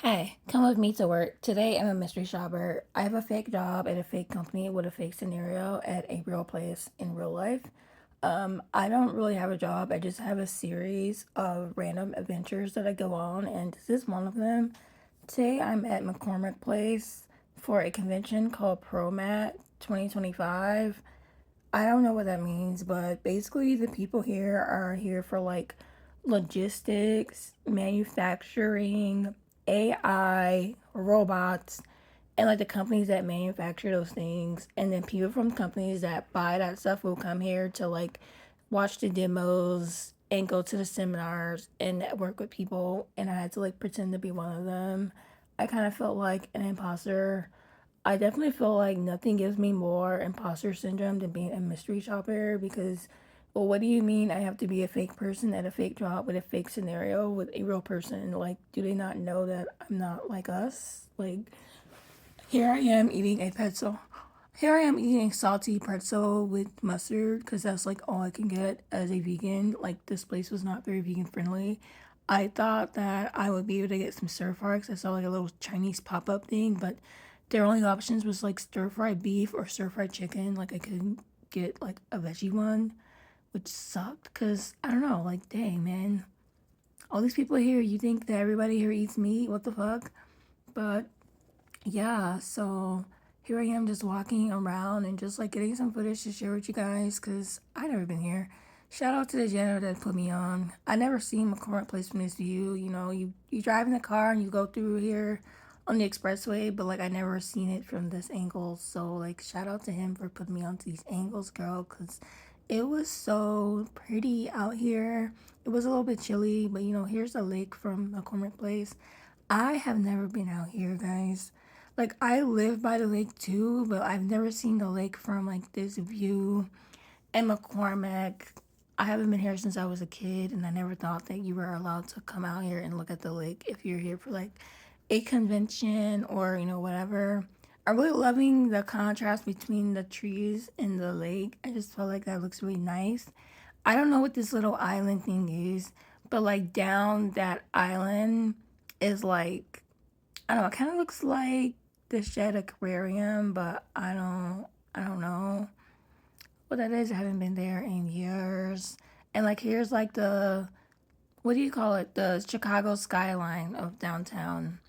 Hey, come with me to work. Today I'm a mystery shopper. I have a fake job at a fake company with a fake scenario at a real place in real life. I don't really have a job. I just have a series of random adventures that I go on, and this is one of them. Today I'm at McCormick Place for a convention called ProMat 2025. I don't know what that means, but basically the people here are here for like logistics, manufacturing, AI, robots, and like the companies that manufacture those things. And then people from companies that buy that stuff will come here to like watch the demos and go to the seminars and network with people. And I had to like pretend to be one of them. I kind of felt like an imposter. I definitely feel like nothing gives me more imposter syndrome than being a mystery shopper because, well, what do you mean I have to be a fake person at a fake job with a fake scenario with a real person? Like, do they not know that I'm not like us? Like, here I am eating a pretzel. Here I am eating salty pretzel with mustard because that's like all I can get as a vegan. Like, this place was not very vegan friendly. I thought that I would be able to get some stir fry because I saw like a little Chinese pop up thing, but their only options was like stir fried beef or stir fried chicken. Like, I couldn't get like a veggie one, which sucked because I don't know, like, dang, man. All these people here, you think that everybody here eats meat? What the fuck? But yeah, so here I am just walking around and just like getting some footage to share with you guys because I never been here. Shout out to the janitor that put me on. I never seen McCormick Place from this view. You know, you drive in the car and you go through here on the expressway, but like I never seen it from this angle. So like shout out to him for putting me onto these angles, girl, because it was so pretty out here. It was a little bit chilly, but you know, here's the lake from McCormick Place. I have never been out here, guys. Like, I live by the lake too, but I've never seen the lake from like this view. And McCormick, I haven't been here since I was a kid, and I never thought that you were allowed to come out here and look at the lake if you're here for like a convention or, you know, whatever. I'm really loving the contrast between the trees and the lake. I just feel like that looks really nice. I don't know what this little island thing is, but like down that island is like, I don't know, it kind of looks like the Shed Aquarium, but I don't know what that is. I haven't been there in years. And like here's like the, what do you call it? The Chicago skyline of downtown.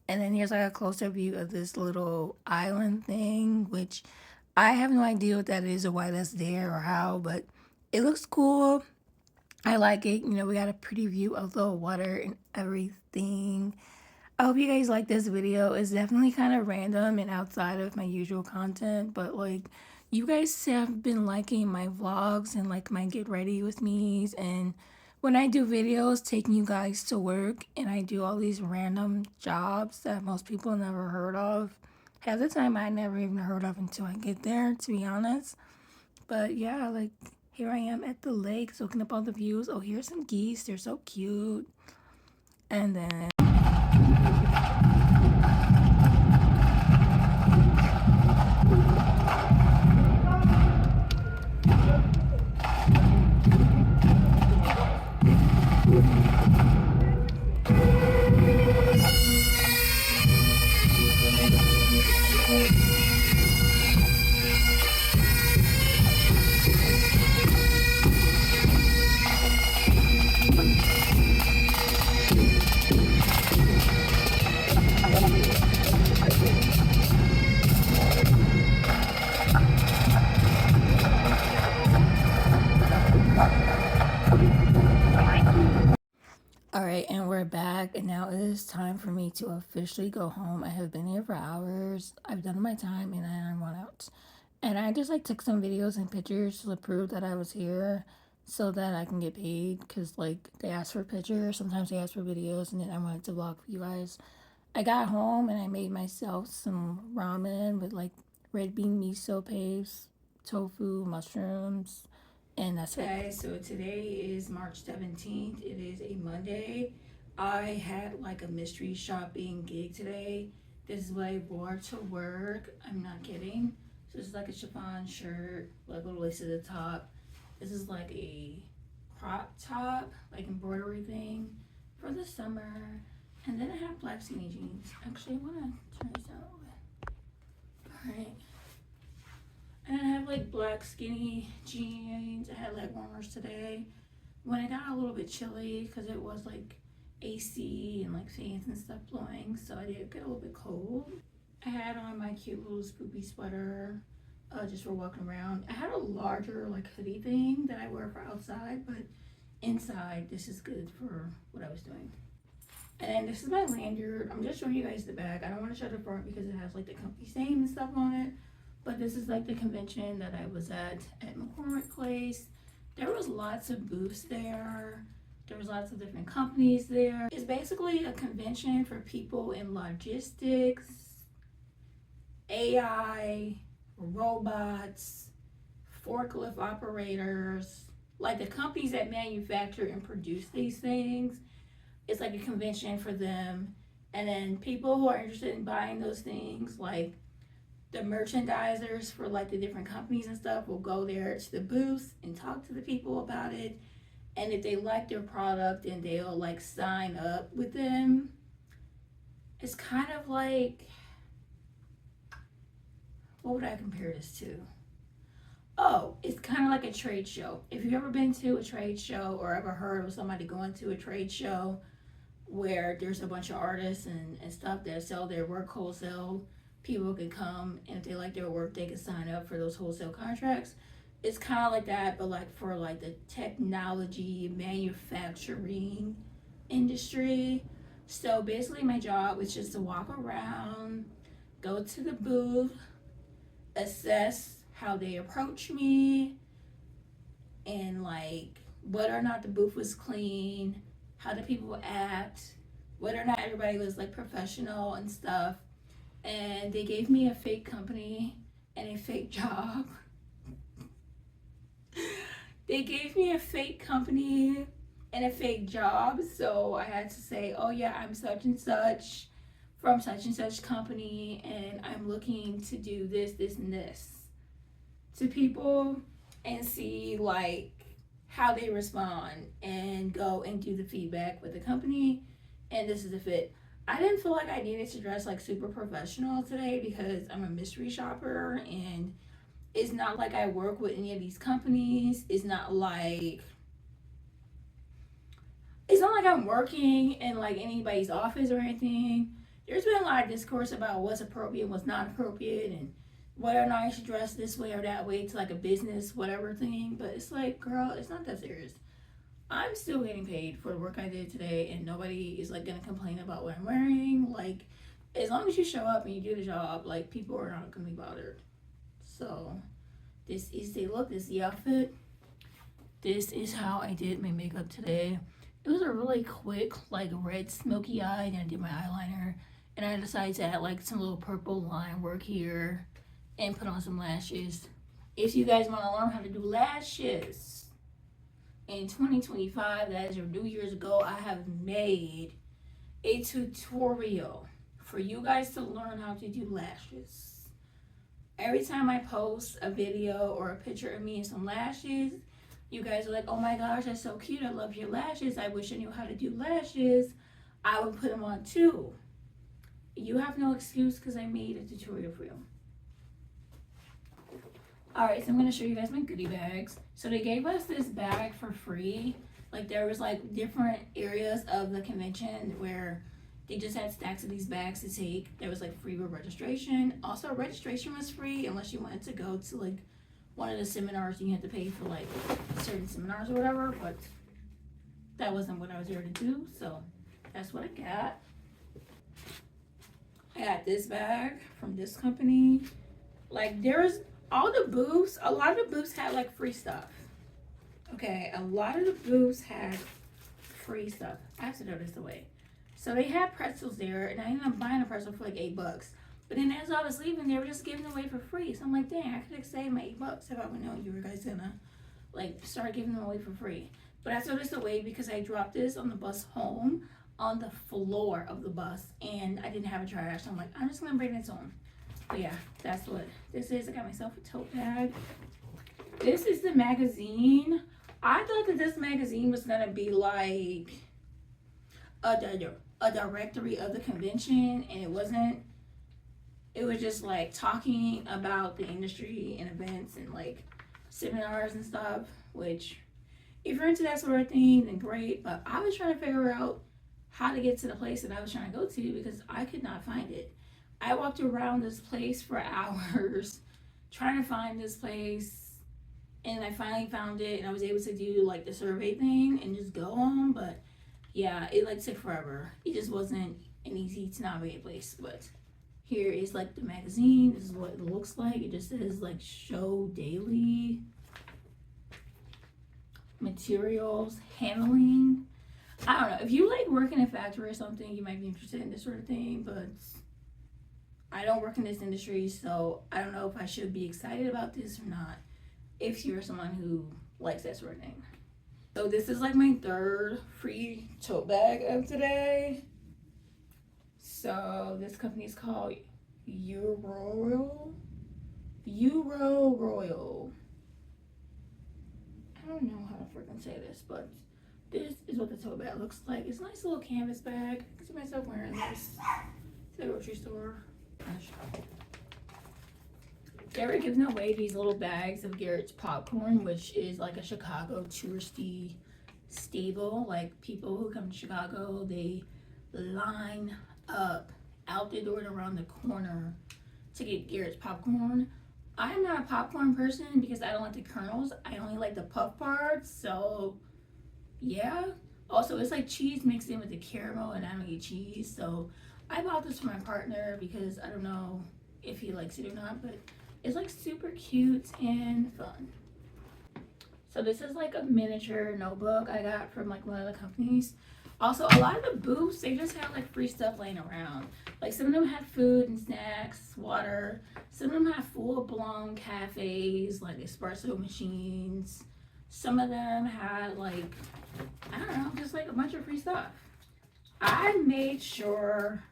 And then here's like a closer view of this little island thing, which I have no idea what that is or why that's there or how, but it looks cool. I like it. You know, we got a pretty view of the water and everything. I hope you guys like this video. It's definitely kind of random and outside of my usual content, but like you guys have been liking my vlogs and like my get ready with me's, and when I do videos taking you guys to work and I do all these random jobs that most people never heard of. Half the time I never even heard of until I get there, to be honest. But yeah, like here I am at the lake soaking up all the views. Oh, here's some geese. They're so cute. And then all right, and we're back, and now it is time for me to officially go home. I have been here for hours. I've done my time, and I want out. And I just like took some videos and pictures to prove that I was here, so that I can get paid. Cause like they ask for pictures, sometimes they ask for videos, and then I wanted to vlog for you guys. I got home and I made myself some ramen with like red bean miso paste, tofu, mushrooms, and that's it. Okay, so today is March 17th. It is a Monday. I had like a mystery shopping gig today. This is what I wore to work. I'm not kidding. So this is like a chiffon shirt, like little lace at the top. This is like a crop top, like embroidery thing for the summer. And then I have black skinny jeans. Actually, I want to turn this down a little bit. Alright. And I have like black skinny jeans. I had leg warmers today. When it got a little bit chilly, because it was like AC and like fans and stuff blowing, so I did get a little bit cold. I had on my cute little spoopy sweater just for walking around. I had a larger like hoodie thing that I wear for outside, but inside this is good for what I was doing. And this is my lanyard. I'm just showing you guys the back. I don't want to show the front because it has like the company's name and stuff on it. But this is like the convention that I was at McCormick Place. There was lots of booths there. There was lots of different companies there. It's basically a convention for people in logistics, AI, robots, forklift operators, like the companies that manufacture and produce these things. It's like a convention for them. And then people who are interested in buying those things, like the merchandisers for like the different companies and stuff, will go there to the booths and talk to the people about it. And if they like their product, then they'll like sign up with them. It's kind of like, what would I compare this to? Oh, it's kind of like a trade show. If you've ever been to a trade show or ever heard of somebody going to a trade show where there's a bunch of artists and stuff that sell their work wholesale, people can come, and if they like their work, they can sign up for those wholesale contracts. It's kind of like that, but like for like the technology manufacturing industry. So basically my job was just to walk around, go to the booth, assess how they approach me, and like whether or not the booth was clean, how the people act, whether or not everybody was like professional and stuff. And they gave me a fake company and a fake job. They gave me a fake company and a fake job, so I had to say, oh yeah, I'm such and such from such and such company, and I'm looking to do this, this, and this to people and see like how they respond and go and do the feedback with the company, and this is a fit. I didn't feel like I needed to dress like super professional today because I'm a mystery shopper, and it's not like I work with any of these companies. It's not like I'm working in like anybody's office or anything. There's been a lot of discourse about what's appropriate and what's not appropriate, and whether or not I should dress this way or that way to like a business whatever thing. But it's like, girl, it's not that serious. I'm still getting paid for the work I did today, and nobody is like gonna complain about what I'm wearing. Like, as long as you show up and you do the job, like, people are not gonna be bothered. So this is the look, this is the outfit. This is how I did my makeup today. It was a really quick like red smoky eye, and I did my eyeliner, and I decided to add like some little purple line work here and put on some lashes. If you guys want to learn how to do lashes in 2025, that is your New Year's goal, I have made a tutorial for you guys to learn how to do lashes. Every time I post a video or a picture of me and some lashes, you guys are like, oh my gosh, that's so cute, I love your lashes, I wish I knew how to do lashes. I would put them on too. You have no excuse because I made a tutorial for you. Alright, so I'm going to show you guys my goodie bags. So they gave us this bag for free. Like, there was like different areas of the convention where they just had stacks of these bags to take. There was like free with registration. Also, registration was free unless you wanted to go to like one of the seminars. You had to pay for like certain seminars or whatever, but that wasn't what I was there to do. So that's what I got. I got this bag from this company. Like, there's all the booths, a lot of the booths had like free stuff. Okay, a lot of the booths had free stuff. I have to throw this away. So they had pretzels there, and I ended up buying a pretzel for like $8. But then as I was leaving, they were just giving away for free. So I'm like, dang, I could have saved my $8 if I would know you were guys gonna like start giving them away for free. But I threw this away because I dropped this on the bus home on the floor of the bus, and I didn't have a trash. So I'm like, I'm just gonna bring this home. But yeah, that's what this is. I got myself a tote bag. This is the magazine. I thought that this magazine was gonna be like a a directory of the convention, and it was just like talking about the industry and events and like seminars and stuff, which if you're into that sort of thing, then great. But I was trying to figure out how to get to the place that I was trying to go to because I could not find it. I walked around this place for hours trying to find this place, and I finally found it, and I was able to do like the survey thing and just go on. But yeah, it like took forever. It just wasn't an easy to navigate place. But here is like the magazine. This is what it looks like. It just says like show daily, materials, handling. I don't know. If you like work in a factory or something, you might be interested in this sort of thing, but I don't work in this industry, so I don't know if I should be excited about this or not if you're someone who likes that sort of thing. So this is like my third free tote bag of today. So this company is called Euro Royal. I don't know how to freaking say this, but this is what the tote bag looks like. It's a nice little canvas bag. I can see myself wearing this to the grocery store. Garrett gives away these little bags of Garrett's popcorn, which is like a Chicago touristy staple. Like people who come to Chicago, they line up out the door and around the corner to get Garrett's popcorn. I'm not a popcorn person because I don't like the kernels. I only like the puff parts. So yeah. Also, it's like cheese mixed in with the caramel, and I don't eat cheese. So I bought this for my partner because I don't know if he likes it or not, but it's like super cute and fun. So this is like a miniature notebook I got from like one of the companies. Also, a lot of the booths, they just have like free stuff laying around. Like some of them had food and snacks, water. Some of them have full-blown cafes, like espresso machines. Some of them had like, I don't know, just like a bunch of free stuff. I made sure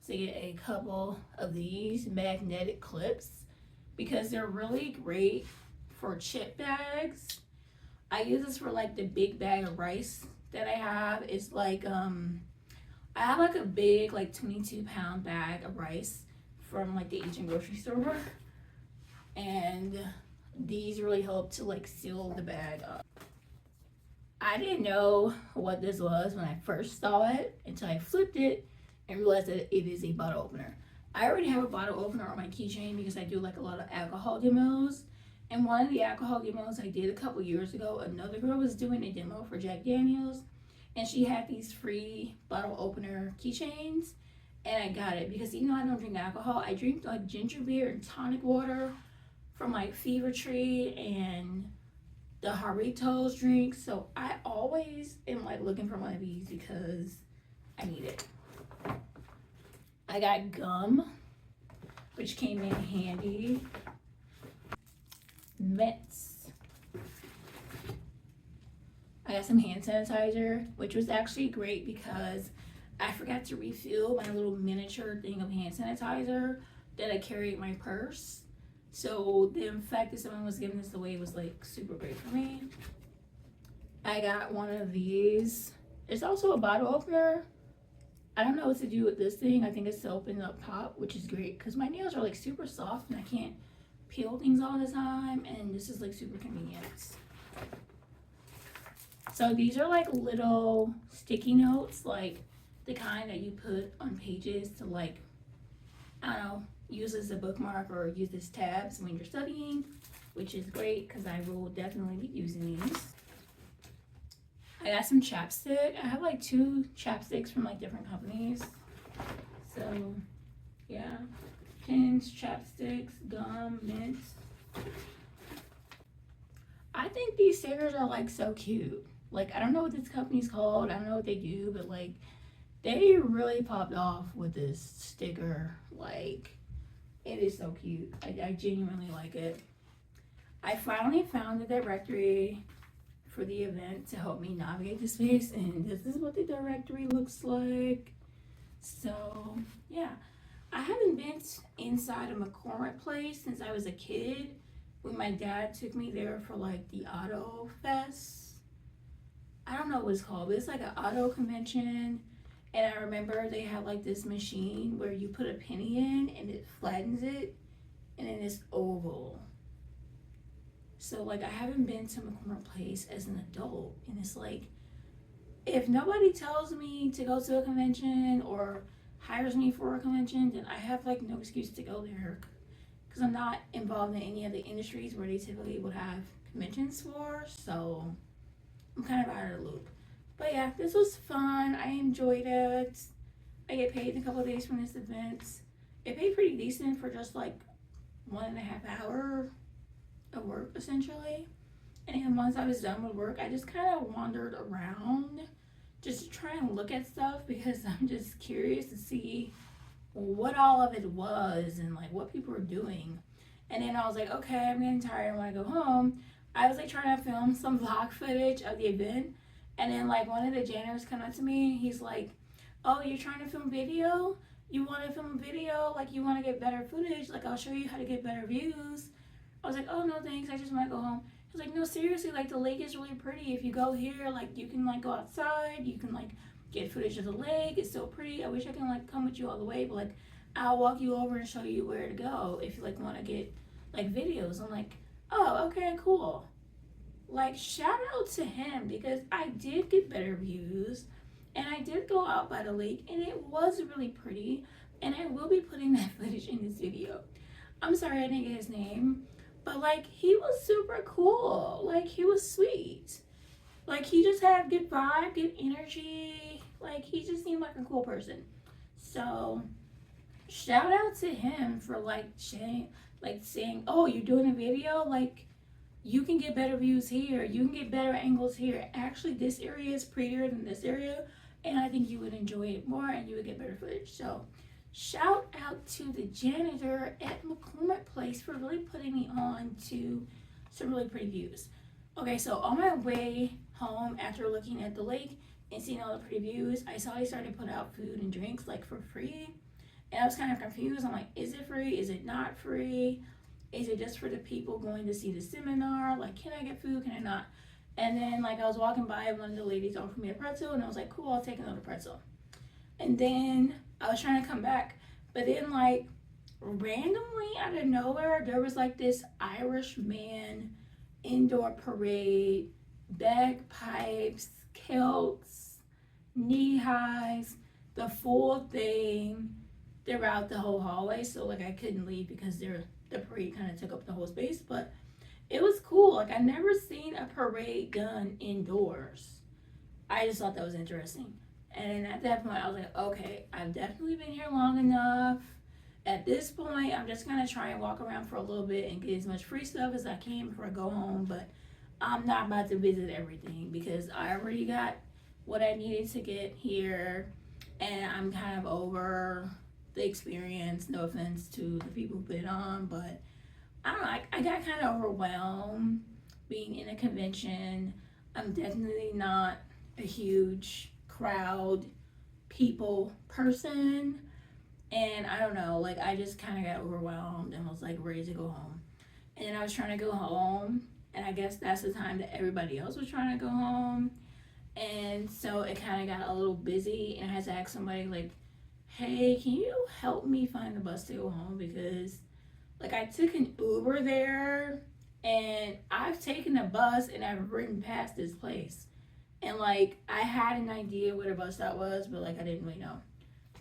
to get a couple of these magnetic clips because they're really great for chip bags. I use this for like the big bag of rice that I have. It's like I have like a big like 22-pound bag of rice from like the Asian grocery store, and these really help to like seal the bag up. I didn't know what this was when I first saw it until I flipped it and realized that it is a bottle opener. I already have a bottle opener on my keychain because I do like a lot of alcohol demos. And one of the alcohol demos I did a couple years ago, another girl was doing a demo for Jack Daniels, and she had these free bottle opener keychains, and I got it because even though I don't drink alcohol, I drink like ginger beer and tonic water from like Fever Tree and the Jarritos drinks. So I always am like looking for one of these because I need it. I got gum, which came in handy. Mints. I got some hand sanitizer, which was actually great because I forgot to refill my little miniature thing of hand sanitizer that I carry in my purse. So the fact that someone was giving this away was like super great for me. I got one of these. It's also a bottle opener. I don't know what to do with this thing. I think it's to open up top, which is great because my nails are like super soft and I can't peel things all the time, and this is like super convenient. So these are like little sticky notes, like the kind that you put on pages to like, I don't know, use as a bookmark or use as tabs when you're studying, which is great because I will definitely be using these. I got some chapstick. I have like 2 chapsticks from like different companies. So yeah, pins, chapsticks, gum, mint. I think these stickers are like so cute. Like I don't know what this company's called. I don't know what they do, but like they really popped off with this sticker. Like it is so cute. I genuinely like it. I finally found the directory for the event to help me navigate the space, and this is what the directory looks like. So yeah, I haven't been inside a McCormick place since I was a kid when my dad took me there for like the auto fest. I don't know what it's called, but it's like an auto convention, And I remember they had like this machine where you put a penny in and it flattens it and then it's oval. So like I haven't been to McCormick Place as an adult, and it's like if nobody tells me to go to a convention or hires me for a convention, then I have like no excuse to go there because I'm not involved in any of the industries where they typically would have conventions for. So I'm kind of out of the loop. But yeah, this was fun. I enjoyed it. I get paid in a couple of days from this event. It paid pretty decent for just like 1.5 hour of work essentially. And then once I was done with work, I just kind of wandered around just to try and look at stuff because I'm just curious to see what all of it was and like what people were doing. And then I was like, okay, I'm getting tired. I want to go home. I was like trying to film some vlog footage of the event. And then like one of the janitors come up to me. He's like, oh, you're trying to film video? You want to film a video? Like you want to get better footage? Like I'll show you how to get better views. I was like, oh no thanks, I just want to go home. He's like, no seriously, like the lake is really pretty. If you go here, like you can like go outside, you can like get footage of the lake. It's so pretty. I wish I can like come with you all the way, but like I'll walk you over and show you where to go if you like want to get like videos. I'm like, oh okay, cool. Like shout out to him because I did get better views and I did go out by the lake and it was really pretty, and I will be putting that footage in this video. I'm sorry I didn't get his name, but like he was super cool. Like he was sweet. Like he just had good vibe, good energy. Like he just seemed like a cool person. So shout out to him for like saying, oh, you're doing a video? Like you can get better views here. You can get better angles here. Actually, this area is prettier than this area, and I think you would enjoy it more and you would get better footage. So shout out to the janitor at McCormick Place for really putting me on to some really pretty views. Okay, so on my way home after looking at the lake and seeing all the pretty views, I saw they started to put out food and drinks like for free. And I was kind of confused. I'm like, is it free? Is it not free? Is it just for the people going to see the seminar? Like, can I get food? Can I not? And then like I was walking by, one of the ladies offered me a pretzel and I was like, cool, I'll take another pretzel. And then I was trying to come back, but then like randomly out of nowhere, there was like this Irish man indoor parade, bagpipes, kilts, knee highs, the full thing throughout the whole hallway. So like I couldn't leave because the parade kind of took up the whole space, but it was cool. Like I never seen a parade done indoors. I just thought that was interesting. And at that point, I was like, okay, I've definitely been here long enough. At this point, I'm just gonna try and walk around for a little bit and get as much free stuff as I can before I go home. But I'm not about to visit everything because I already got what I needed to get here, and I'm kind of over the experience. No offense to the people who put it on, but I don't know. I got kind of overwhelmed being in a convention. I'm definitely not a huge crowd people person, and I don't know, like I just kind of got overwhelmed and was like ready to go home. And then I was trying to go home, and I guess that's the time that everybody else was trying to go home, and so it kind of got a little busy, and I had to ask somebody like, hey, can you help me find the bus to go home? Because like I took an Uber there and I've taken a bus and I've ridden past this place. And like I had an idea what a bus stop was, but like I didn't really know.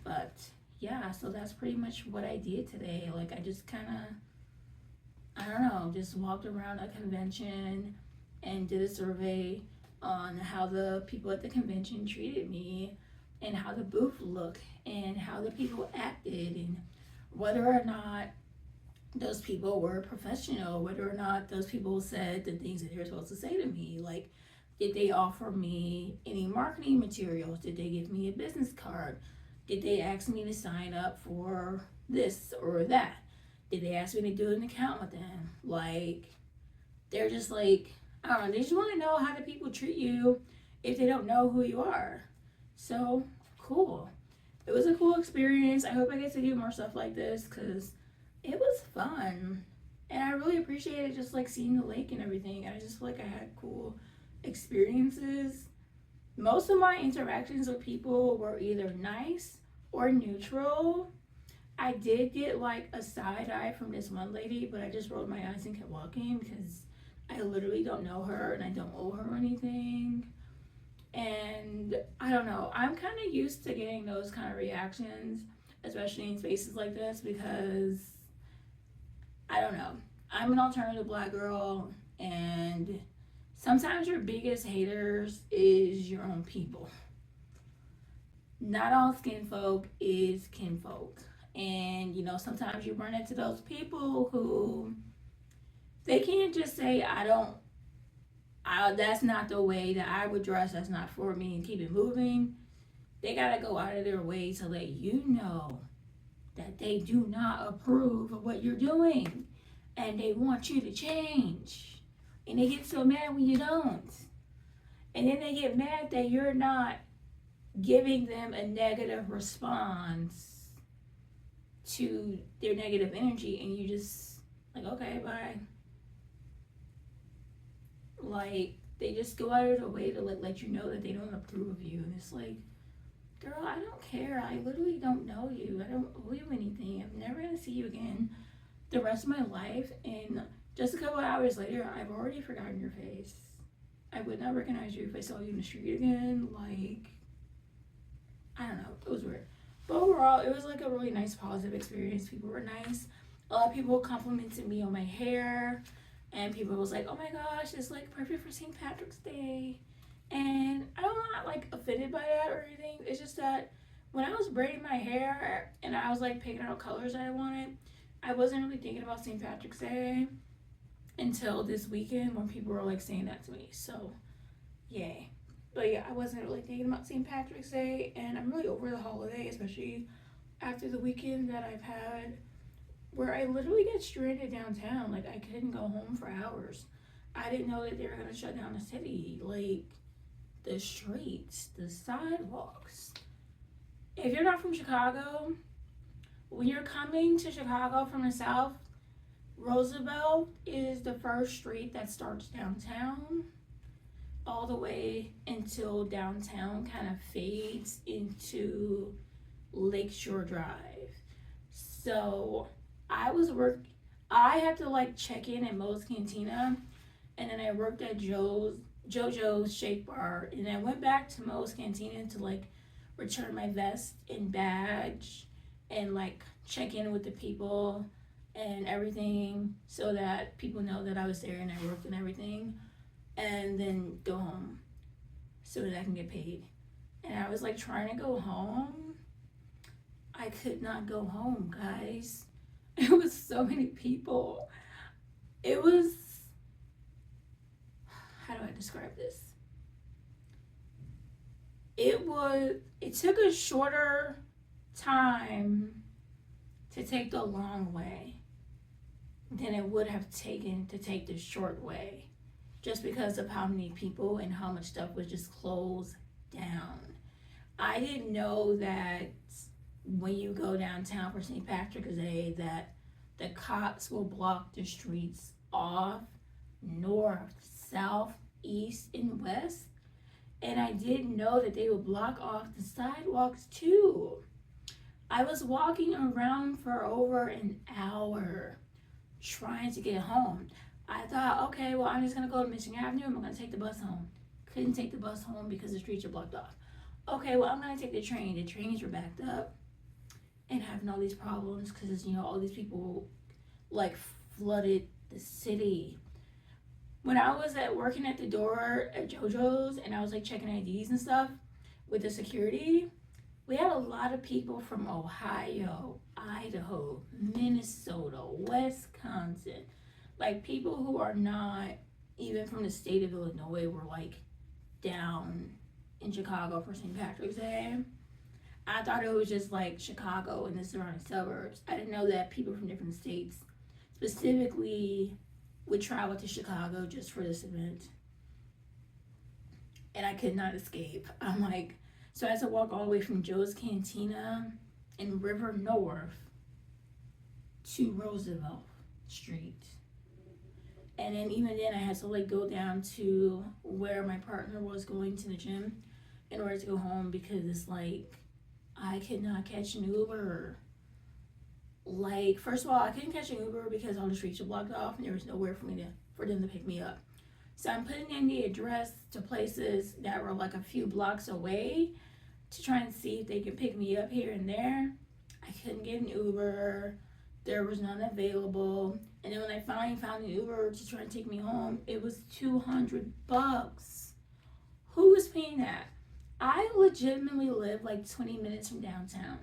But yeah, so that's pretty much what I did today. Like I just kind of, I don't know, just walked around a convention and did a survey on how the people at the convention treated me and how the booth looked and how the people acted and whether or not those people were professional, whether or not those people said the things that they were supposed to say to me. Like, did they offer me any marketing materials? Did they give me a business card? Did they ask me to sign up for this or that? Did they ask me to do an account with them? Like, they're just like, I don't know, they just want to know how do people treat you if they don't know who you are. So, cool. It was a cool experience. I hope I get to do more stuff like this because it was fun. And I really appreciated just like seeing the lake and everything. I just feel like I had cool experiences. Most of my interactions with people were either nice or neutral. I did get like a side eye from this one lady, but I just rolled my eyes and kept walking because I literally don't know her and I don't owe her anything. And I don't know, I'm kind of used to getting those kind of reactions, especially in spaces like this, because I don't know, I'm an alternative black girl, and sometimes your biggest haters is your own people. Not all skin folk is kinfolk. And you know, sometimes you run into those people who they can't just say, that's not the way that I would dress, that's not for me, and keep it moving. They gotta go out of their way to let you know that they do not approve of what you're doing and they want you to change. And they get so mad when you don't. And then they get mad that you're not giving them a negative response to their negative energy, and you just like, okay, bye. Like, they just go out of their way to let you know that they don't approve of you. And it's like, girl, I don't care. I literally don't know you. I don't owe you anything. I'm never going to see you again the rest of my life. And just a couple hours later, I've already forgotten your face. I would not recognize you if I saw you in the street again. Like, I don't know. It was weird. But overall, it was like a really nice, positive experience. People were nice. A lot of people complimented me on my hair. And people was like, oh my gosh, it's like perfect for St. Patrick's Day. And I'm not like offended by that or anything. It's just that when I was braiding my hair and I was like picking out colors that I wanted, I wasn't really thinking about St. Patrick's Day until this weekend when people were like saying that to me. So, yay. But yeah, I wasn't really thinking about St. Patrick's Day, and I'm really over the holiday, especially after the weekend that I've had where I literally get stranded downtown. Like, I couldn't go home for hours. I didn't know that they were gonna shut down the city. Like, the streets, the sidewalks. If you're not from Chicago, when you're coming to Chicago from the south, Roosevelt is the first street that starts downtown all the way until downtown kind of fades into Lakeshore Drive. So I had to like check in at Moe's Cantina, and then I worked at JoJo's Shake Bar, and I went back to Moe's Cantina to like return my vest and badge and like check in with the people and everything so that people know that I was there and I worked and everything, and then go home so that I can get paid. And I was like trying to go home. I could not go home, guys. It was so many people. It was, how do I describe this? It took a shorter time to take the long way than it would have taken to take the short way, just because of how many people and how much stuff was just closed down. I didn't know that when you go downtown for St. Patrick's Day that the cops will block the streets off north, south, east, and west. And I didn't know that they would block off the sidewalks too. I was walking around for over an hour trying to get home. I thought, okay, well, I'm just gonna go to Michigan Avenue. I'm gonna take the bus home. Couldn't take the bus home because the streets are blocked off. Okay, well, I'm gonna take the train. The trains were backed up and having all these problems because, you know, all these people like flooded the city. When I was working at the door at JoJo's and I was like checking IDs and stuff with the security, we had a lot of people from Ohio, Idaho, Minnesota, Wisconsin, like people who are not even from the state of Illinois were like down in Chicago for St. Patrick's Day. I thought it was just like Chicago and the surrounding suburbs. I didn't know that people from different states specifically would travel to Chicago just for this event. And I could not escape. I'm like, so I had to walk all the way from Joe's Cantina in River North to Roosevelt Street. And then even then I had to like go down to where my partner was going to the gym in order to go home because it's like I could not catch an Uber. Like, first of all, I couldn't catch an Uber because all the streets were blocked off and there was nowhere for them to pick me up. So I'm putting in the address to places that were like a few blocks away to try and see if they could pick me up here and there. I couldn't get an Uber. There was none available. And then when I finally found an Uber to try and take me home, it was $200. Who was paying that? I legitimately live like 20 minutes from downtown.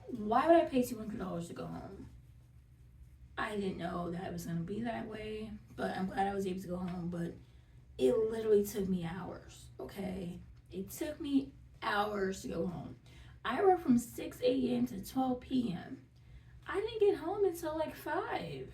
Why would I pay $200 to go home? I didn't know that it was going to be that way, but I'm glad I was able to go home. But it literally took me hours, okay? It took me hours to go home. I worked from 6 a.m. to 12 p.m. I didn't get home until like 5.